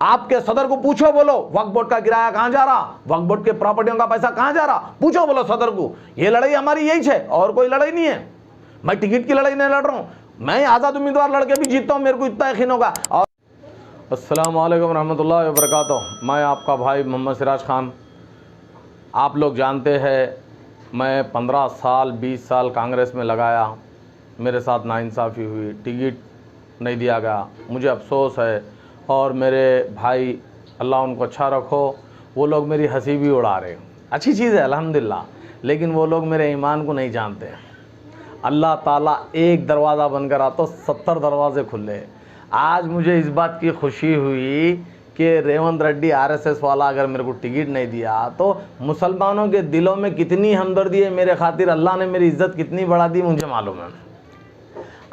आपके सदर को पूछो, बोलो वक्फ बोर्ड का किराया कहां जा रहा, वक्फ बोर्ड के प्रॉपर्टियों का पैसा कहां जा रहा, पूछो बोलो सदर को। ये लड़ाई हमारी यही है और कोई लड़ाई नहीं है। मैं टिकट की लड़ाई नहीं लड़ रहा हूं, मैं आजाद उम्मीदवार लड़के भी जीतता हूं, मेरे को इतना यकीन होगा। और अस्सलाम वालेकुम रहमतुल्लाहि व बरकातुहू। मैं आपका भाई मोहम्मद सिराज खान। आप लोग जानते हैं मैं 15 साल 20 साल कांग्रेस में लगाया, मेरे साथ नाइंसाफ़ी हुई, टिकट नहीं दिया गया, मुझे अफसोस है। और मेरे भाई अल्लाह उनको अच्छा रखो, वो लोग मेरी हंसी भी उड़ा रहे, अच्छी चीज़ है अल्हम्दुलिल्लाह, लेकिन वो लोग मेरे ईमान को नहीं जानते। अल्लाह ताला एक दरवाज़ा बंद करा तो 70 दरवाजे खुले। आज मुझे इस बात की खुशी हुई कि रेवंत रेड्डी आरएसएस वाला अगर मेरे को टिकट नहीं दिया तो मुसलमानों के दिलों में कितनी हमदर्दी है मेरे खातिर, अल्लाह ने मेरी इज़्ज़त कितनी बढ़ा दी मुझे मालूम है।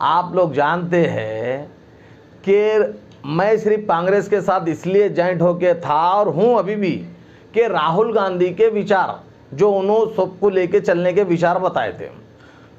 आप लोग जानते हैं कि मैं सिर्फ कांग्रेस के साथ इसलिए जॉइंट होके था और हूँ अभी भी कि राहुल गांधी के विचार जो उन्होंने सबको लेके चलने के विचार बताए थे,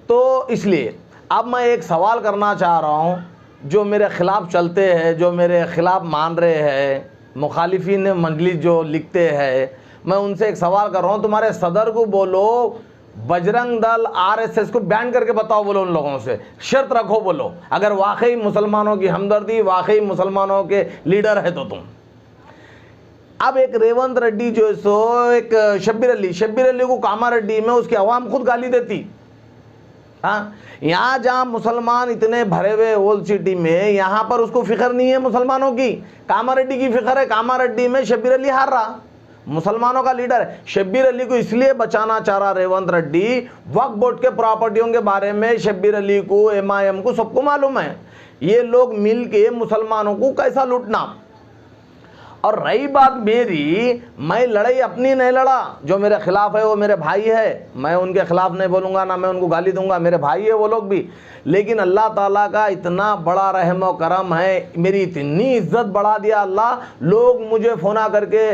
तो इसलिए अब मैं एक सवाल करना चाह रहा हूँ। जो मेरे ख़िलाफ़ चलते हैं, जो मेरे ख़िलाफ़ मान रहे हैं, मुखालिफिन मजलिस जो लिखते हैं, मैं उनसे एक सवाल कर रहा हूँ, तुम्हारे सदर को बोलो बजरंग दल आरएसएस को बैन करके बताओ, बोलो उन लोगों से, शर्त रखो, बोलो अगर वाकई मुसलमानों की हमदर्दी, वाकई मुसलमानों के लीडर है तो तुम। अब एक रेवंत रेड्डी जो है सो एक शब्बीर अली को कामारेड्डी में उसकी आवाम खुद गाली देती। हाँ, यहाँ जहाँ मुसलमान इतने भरे हुए ओल्ड सिटी में, यहाँ पर उसको फिक्र नहीं है मुसलमानों की, कामारेड्डी की फिक्र है। कामारेड्डी में शब्बीर अली हार रहा, मुसलमानों का लीडर है। शब्बीर अली को इसलिए बचाना चाह रहा रेवंत रेड्डी, वक्फ बोर्ड के प्रॉपर्टियों के बारे में शब्बीर अली को, एमआईएम को सबको मालूम है ये लोग मिल के मुसलमानों को कैसा लूटना। और रही बात मेरी, मैं लड़ाई अपनी नहीं लड़ा, जो मेरे खिलाफ है वो मेरे भाई है, मैं उनके खिलाफ नहीं बोलूँगा, ना मैं उनको गाली दूंगा, मेरे भाई है वो लोग भी। लेकिन अल्लाह ताला का इतना बड़ा रहम व करम है, मेरी इतनी इज्जत बढ़ा दिया अल्लाह, लोग मुझे फ़ोना करके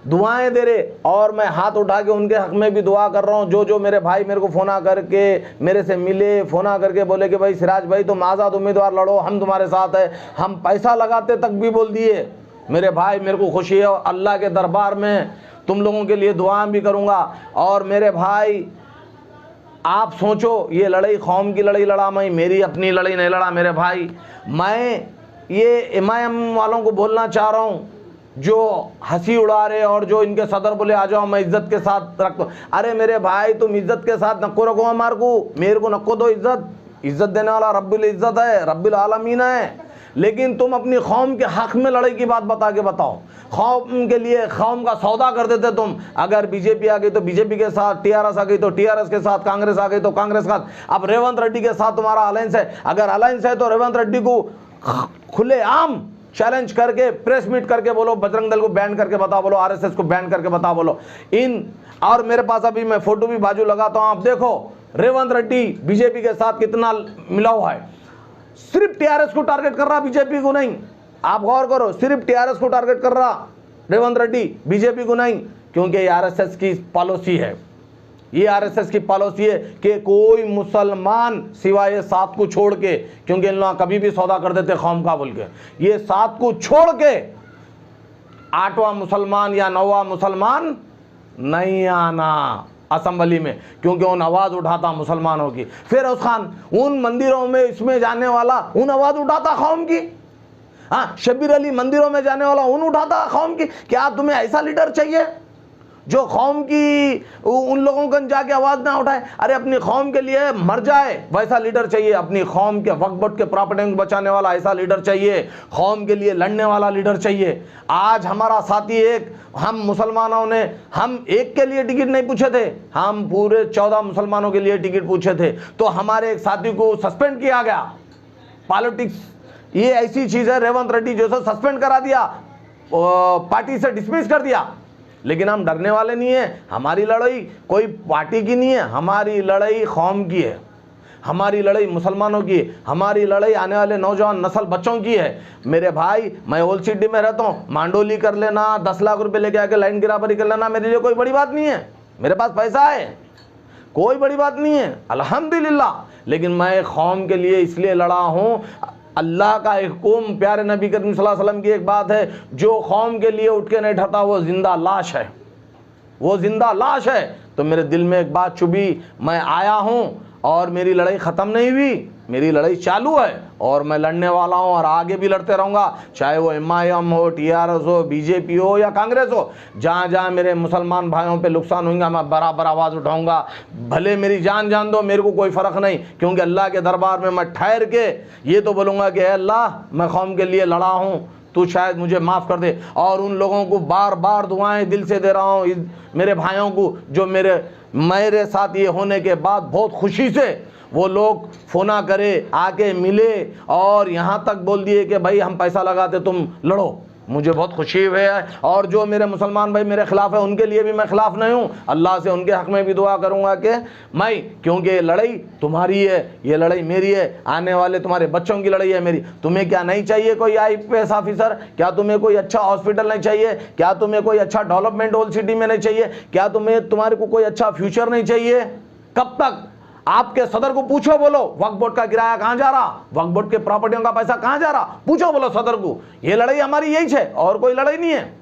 दुआएं दे रहे और मैं हाथ उठा के उनके हक़ में भी दुआ कर रहा हूँ। जो मेरे भाई मेरे को फ़ोना करके मेरे से मिले, फ़ोना करके बोले कि भाई सिराज भाई तुम आज़ाद उम्मीदवार लड़ो, हम तुम्हारे साथ है, हम पैसा लगाते तक भी बोल दिए। मेरे भाई मेरे को खुशी है और अल्लाह के दरबार में तुम लोगों के लिए दुआ भी करूँगा। और मेरे भाई आप सोचो, ये लड़ाई कौम की लड़ाई लड़ा मैं, मेरी अपनी लड़ाई नहीं लड़ा मेरे भाई। मैं ये एमआईएम वालों को बोलना चाह रहा हूँ जो हंसी उड़ा रहे और जो इनके सदर बोले आ जाओ मैं इज्जत के साथ रख दो। अरे मेरे भाई तुम इज्जत के साथ नको रखो हमारे को, मेरे को नको दो इज्जत, इज्जत देने वाला रब्बुल इज्जत है, रब्बुल आलमीन है। लेकिन तुम अपनी कौम के हक में लड़ाई की बात बता के बताओ। कौम के लिए कौम का सौदा कर देते तुम, अगर बीजेपी आ गई तो बीजेपी के साथ, टीआरएस आ गई तो टीआरएस के साथ, कांग्रेस आ गई तो कांग्रेस के साथ। अब रेवंत रेड्डी के साथ तुम्हारा अलायंस है, अगर अलायंस है तो रेवंत रेड्डी को खुले आम चैलेंज करके प्रेस मीट करके बोलो बजरंग दल को बैन करके बताओ, बोलो आरएसएस को बैन करके बताओ, बोलो इन। और मेरे पास अभी मैं फोटो भी बाजू लगाता हूं, आप देखो रेवंत रेड्डी बीजेपी के साथ कितना मिला हुआ है। सिर्फ टीआरएस को टारगेट कर रहा, बीजेपी को नहीं। आप गौर करो, सिर्फ टीआरएस को टारगेट कर रहा रेवंत रेड्डी, बीजेपी को नहीं, क्योंकि ये आरएसएस की पॉलिसी है। ये आरएसएस की पॉलिसी है कि कोई मुसलमान सिवाय 7 को छोड़ के, क्योंकि इन लोग कभी भी सौदा कर देते कौम का बोल के, ये 7 को छोड़ के 8वां मुसलमान या 9वां मुसलमान नहीं आना असेंबली में, क्योंकि उन आवाज़ उठाता मुसलमानों की। फिरोज खान उन मंदिरों में इसमें जाने वाला उन आवाज़ उठाता कौम की। हाँ, शब्बीर अली मंदिरों में जाने वाला उन उठाता कौम की। क्या तुम्हें ऐसा लीडर चाहिए जो कौम की उन लोगों को जाके आवाज़ ना उठाए? अरे अपनी कौम के लिए मर जाए वैसा लीडर चाहिए, अपनी कौम के वक्फ बोर्ड के प्रॉपर्टी को बचाने वाला ऐसा लीडर चाहिए, कौम के लिए लड़ने वाला लीडर चाहिए। आज हमारा साथी एक, हम मुसलमानों ने, हम एक के लिए टिकट नहीं पूछे थे, हम पूरे 14 मुसलमानों के लिए टिकट पूछे थे, तो हमारे एक साथी को सस्पेंड किया गया। पॉलिटिक्स ये ऐसी चीज़ है, रेवंत रेड्डी जैसा सस्पेंड करा दिया, पार्टी से डिसमिस कर दिया। लेकिन हम डरने वाले नहीं है, हमारी लड़ाई कोई पार्टी की नहीं है, हमारी लड़ाई कौम की है, हमारी लड़ाई मुसलमानों की है, हमारी लड़ाई आने वाले नौजवान नस्ल बच्चों की है। मेरे भाई मैं ओल्ड सिटी में रहता हूँ, मांडोली कर लेना, 10 लाख रुपए लेके आके लाइन गिराबरी कर लेना मेरे लिए कोई बड़ी बात नहीं है, मेरे पास पैसा है, कोई बड़ी बात नहीं है अल्हम्दुलिल्लाह। लेकिन मैं कौम के लिए इसलिए लड़ा हूँ, अल्लाह का हुक्म, प्यारे नबी करीम सल्लल्लाहु अलैहि वसल्लम की एक बात है, जो कौम के लिए उठ के नहीं ठहरता वो जिंदा लाश है, वो जिंदा लाश है। तो मेरे दिल में एक बात चुभी, मैं आया हूँ और मेरी लड़ाई ख़त्म नहीं हुई, मेरी लड़ाई चालू है और मैं लड़ने वाला हूँ और आगे भी लड़ते रहूँगा, चाहे वो MIM हो, TRS हो, BJP हो या कांग्रेस हो। जहाँ जहाँ मेरे मुसलमान भाइयों पे नुकसान होगा मैं बराबर आवाज़ उठाऊँगा, भले मेरी जान जान दो, मेरे को कोई फ़र्क नहीं, क्योंकि अल्लाह के दरबार में मैं ठहर के ये तो बोलूँगा कि अल्लाह मैं कौम के लिए लड़ा हूँ, तू शायद मुझे माफ़ कर दे। और उन लोगों को बार बार दुआएं दिल से दे रहा हूँ, मेरे भाइयों को जो मेरे साथ ये होने के बाद बहुत खुशी से वो लोग फ़ोना करे, आके मिले और यहाँ तक बोल दिए कि भाई हम पैसा लगाते तुम लड़ो, मुझे बहुत खुशी हुई है। और जो मेरे मुसलमान भाई मेरे खिलाफ है उनके लिए भी मैं खिलाफ नहीं हूँ, अल्लाह से उनके हक़ में भी दुआ करूँगा कि मैं, क्योंकि ये लड़ाई तुम्हारी है, ये लड़ाई मेरी है, आने वाले तुम्हारे बच्चों की लड़ाई है मेरी। तुम्हें क्या नहीं चाहिए कोई IPS ऑफिसर? क्या तुम्हें कोई अच्छा हॉस्पिटल नहीं चाहिए? क्या तुम्हें कोई अच्छा डेवलपमेंट ओल्ड सिटी में नहीं चाहिए? क्या तुम्हारे को कोई अच्छा फ्यूचर नहीं चाहिए? कब तक? आपके सदर को पूछो, बोलो वक्फ बोर्ड का किराया कहां जा रहा, वक्फ बोर्ड के प्रॉपर्टियों का पैसा कहां जा रहा, पूछो बोलो सदर को। ये लड़ाई हमारी यही है और कोई लड़ाई नहीं है।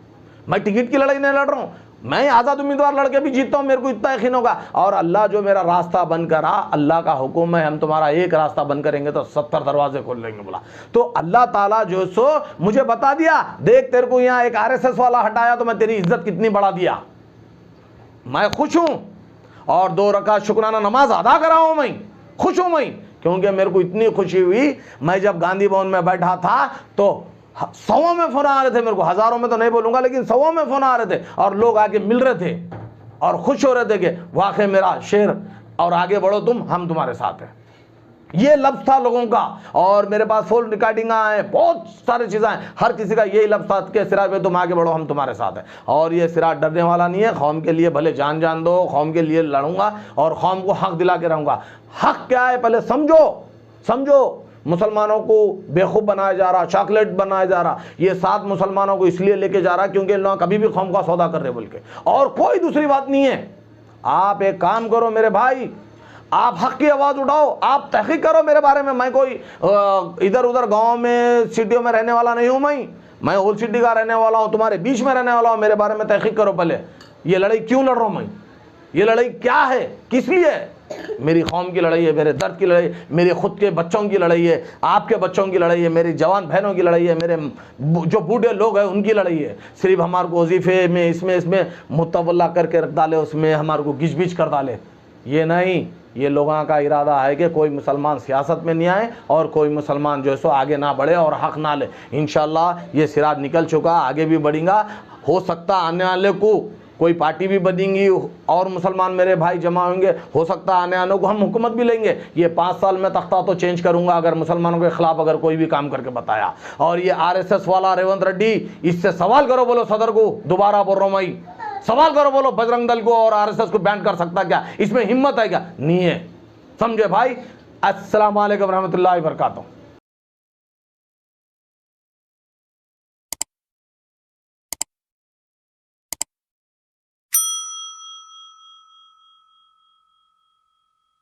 मैं टिकट की लड़ाई नहीं लड़ रहा हूं, मैं आज़ाद उम्मीदवार लड़के भी जीतता हूं, मेरे को इतना यकीन होगा। और अल्लाह जो मेरा रास्ता बंद करा, अल्लाह का हुक्म है हम तुम्हारा एक रास्ता बंद करेंगे तो 70 दरवाजे खोल लेंगे बोला। तो अल्लाह ताला जो सो मुझे बता दिया, देख तेरे को यहाँ एक RSS वाला हटाया तो मैं तेरी इज्जत कितनी बढ़ा दिया। मैं खुश हूं और 2 रकात शुक्राना नमाज अदा करा हूं, मैं खुश हूं मैं, क्योंकि मेरे को इतनी खुशी हुई। मैं जब गांधी भवन में बैठा था तो 100 में फोन आ रहे थे मेरे को, हजारों में तो नहीं बोलूंगा लेकिन 100 में फोन आ रहे थे और लोग आके मिल रहे थे और खुश हो रहे थे कि वाकई मेरा शेर और आगे बढ़ो तुम, हम तुम्हारे साथ हैं। ये लफ्ज़ था लोगों का। और मेरे पास फोन रिकॉर्डिंग है, बहुत सारी चीज़ें हैं, हर किसी का यही लफ्ज़ था कि सिराज में तुम आगे बढ़ो हम तुम्हारे साथ हैं। और ये सिराज डरने वाला नहीं है, कौम के लिए भले जान जान दो, कौम के लिए लड़ूंगा और कौम को हक दिला के रहूँगा। हक क्या है पहले समझो। मुसलमानों को बेवकूफ़ बनाया जा रहा, चॉकलेट बनाया जा रहा, ये 7 मुसलमानों को इसलिए लेके जा रहा क्योंकि इन लोग कभी भी कौम का सौदा कर रहे बोल के, और कोई दूसरी बात नहीं है। आप एक काम करो मेरे भाई, आप हक की आवाज़ उठाओ, आप तहकीक करो मेरे बारे में। मैं कोई इधर उधर गांव में सिटियों में रहने वाला नहीं हूँ, मैं ओल्ड सिटी का रहने वाला हूँ, तुम्हारे बीच में रहने वाला हूँ। मेरे बारे में तहकीक करो पहले, ये लड़ाई क्यों लड़ रहा हूँ मैं, ये लड़ाई क्या है, किस लिए? मेरी कौम की लड़ाई है, मेरे दर्द की लड़ाई, मेरे खुद के बच्चों की लड़ाई है, आपके बच्चों की लड़ाई है, मेरी जवान बहनों की लड़ाई है, मेरे जो बूढ़े लोग हैं उनकी लड़ाई है। सिर्फ हमारे को वजीफे में इसमें मुतवल्ला करके रख डाले, उसमें हमारे को गिच कर डाले, ये नहीं। ये लोगों का इरादा है कि कोई मुसलमान सियासत में नहीं आए और कोई मुसलमान जो है सो आगे ना बढ़े और हक ना ले। इंशाल्लाह ये सिराज निकल चुका, आगे भी बढ़ेगा। हो सकता आने वाले को कोई पार्टी भी बनेंगी और मुसलमान मेरे भाई जमा होंगे, हो सकता आने आने को हम हुकूमत भी लेंगे। ये 5 साल में तख्ता तो चेंज करूंगा अगर मुसलमानों के खिलाफ अगर कोई भी काम करके बताया। और ये RSS वाला रेवंत रेड्डी, इससे सवाल करो बोलो सदर को, दोबारा बोल रहा हूँ मैं, सवाल करो बोलो बजरंग दल को और RSS को बैन कर सकता क्या? इसमें हिम्मत है क्या? नहीं है। समझे भाई। अस्सलाम वालेकुम रहमतुल्लाहि व बरकातहू।